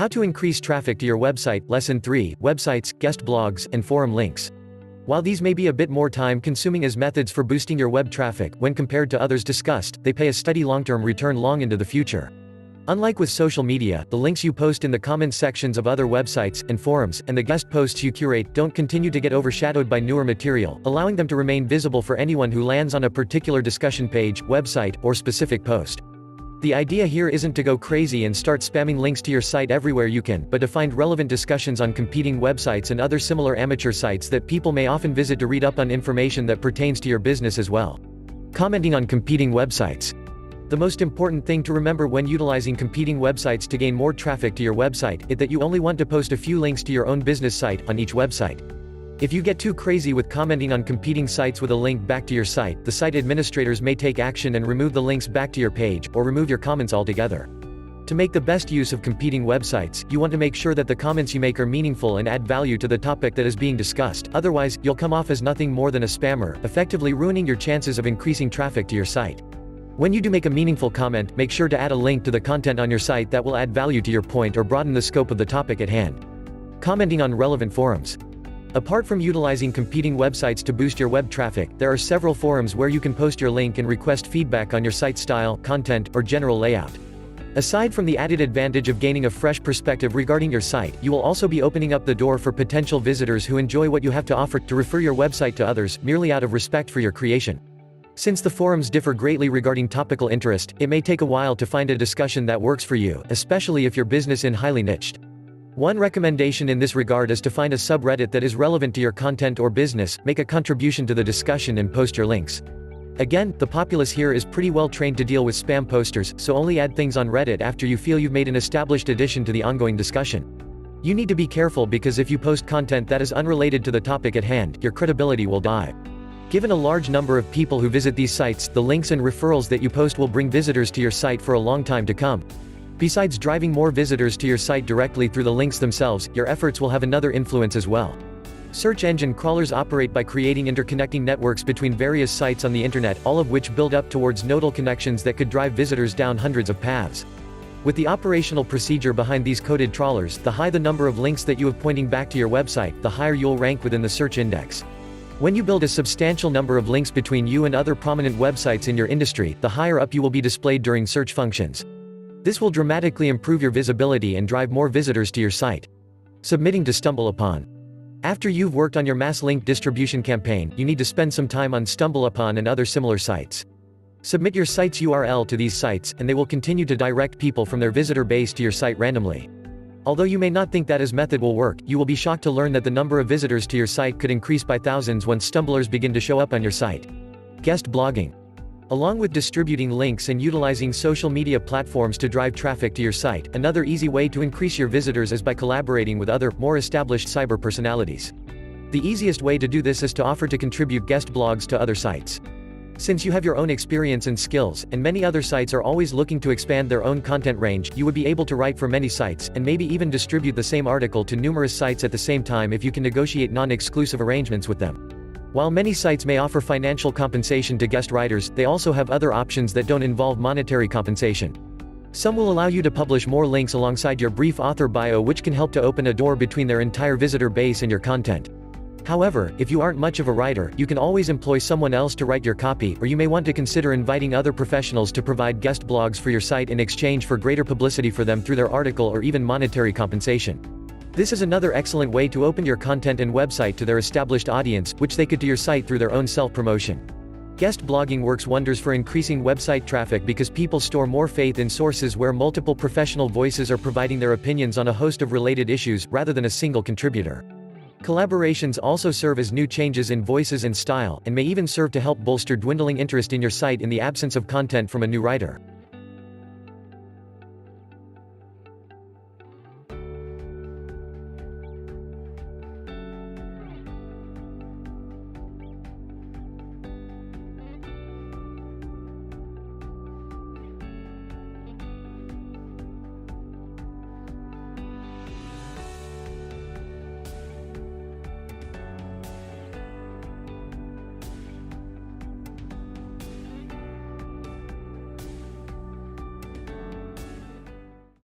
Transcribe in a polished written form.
How to increase traffic to your website. Lesson 3: Websites, guest blogs, and forum links. While these may be a bit more time-consuming as methods for boosting your web traffic, when compared to others discussed, they pay a steady long-term return long into the future. Unlike with social media, the links you post in the comments sections of other websites and forums, and the guest posts you curate, don't continue to get overshadowed by newer material, allowing them to remain visible for anyone who lands on a particular discussion page, website, or specific post. The idea here isn't to go crazy and start spamming links to your site everywhere you can, but to find relevant discussions on competing websites and other similar amateur sites that people may often visit to read up on information that pertains to your business as well. Commenting on competing websites. The most important thing to remember when utilizing competing websites to gain more traffic to your website is that you only want to post a few links to your own business site on each website. If you get too crazy with commenting on competing sites with a link back to your site, the site administrators may take action and remove the links back to your page, or remove your comments altogether. To make the best use of competing websites, you want to make sure that the comments you make are meaningful and add value to the topic that is being discussed, otherwise, you'll come off as nothing more than a spammer, effectively ruining your chances of increasing traffic to your site. When you do make a meaningful comment, make sure to add a link to the content on your site that will add value to your point or broaden the scope of the topic at hand. Commenting on relevant forums. Apart from utilizing competing websites to boost your web traffic, there are several forums where you can post your link and request feedback on your site style, content, or general layout. Aside from the added advantage of gaining a fresh perspective regarding your site, you will also be opening up the door for potential visitors who enjoy what you have to offer to refer your website to others, merely out of respect for your creation. Since the forums differ greatly regarding topical interest, it may take a while to find a discussion that works for you, especially if your business is highly niched. One recommendation in this regard is to find a subreddit that is relevant to your content or business, make a contribution to the discussion and post your links. Again, the populace here is pretty well trained to deal with spam posters, so only add things on Reddit after you feel you've made an established addition to the ongoing discussion. You need to be careful because if you post content that is unrelated to the topic at hand, your credibility will die. Given a large number of people who visit these sites, the links and referrals that you post will bring visitors to your site for a long time to come. Besides driving more visitors to your site directly through the links themselves, your efforts will have another influence as well. Search engine crawlers operate by creating interconnecting networks between various sites on the internet, all of which build up towards nodal connections that could drive visitors down hundreds of paths. With the operational procedure behind these coded trawlers, the higher the number of links that you have pointing back to your website, the higher you'll rank within the search index. When you build a substantial number of links between you and other prominent websites in your industry, the higher up you will be displayed during search functions. This will dramatically improve your visibility and drive more visitors to your site. Submitting to StumbleUpon. After you've worked on your mass link distribution campaign, you need to spend some time on StumbleUpon and other similar sites. Submit your site's URL to these sites, and they will continue to direct people from their visitor base to your site randomly. Although you may not think that method will work, you will be shocked to learn that the number of visitors to your site could increase by thousands when stumblers begin to show up on your site. Guest blogging. Along with distributing links and utilizing social media platforms to drive traffic to your site, another easy way to increase your visitors is by collaborating with other, more established cyber personalities. The easiest way to do this is to offer to contribute guest blogs to other sites. Since you have your own experience and skills, and many other sites are always looking to expand their own content range, you would be able to write for many sites, and maybe even distribute the same article to numerous sites at the same time if you can negotiate non-exclusive arrangements with them. While many sites may offer financial compensation to guest writers, they also have other options that don't involve monetary compensation. Some will allow you to publish more links alongside your brief author bio, which can help to open a door between their entire visitor base and your content. However, if you aren't much of a writer, you can always employ someone else to write your copy, or you may want to consider inviting other professionals to provide guest blogs for your site in exchange for greater publicity for them through their article or even monetary compensation. This is another excellent way to open your content and website to their established audience, which they could to your site through their own self-promotion. Guest blogging works wonders for increasing website traffic because people store more faith in sources where multiple professional voices are providing their opinions on a host of related issues, rather than a single contributor. Collaborations also serve as new changes in voices and style, and may even serve to help bolster dwindling interest in your site in the absence of content from a new writer.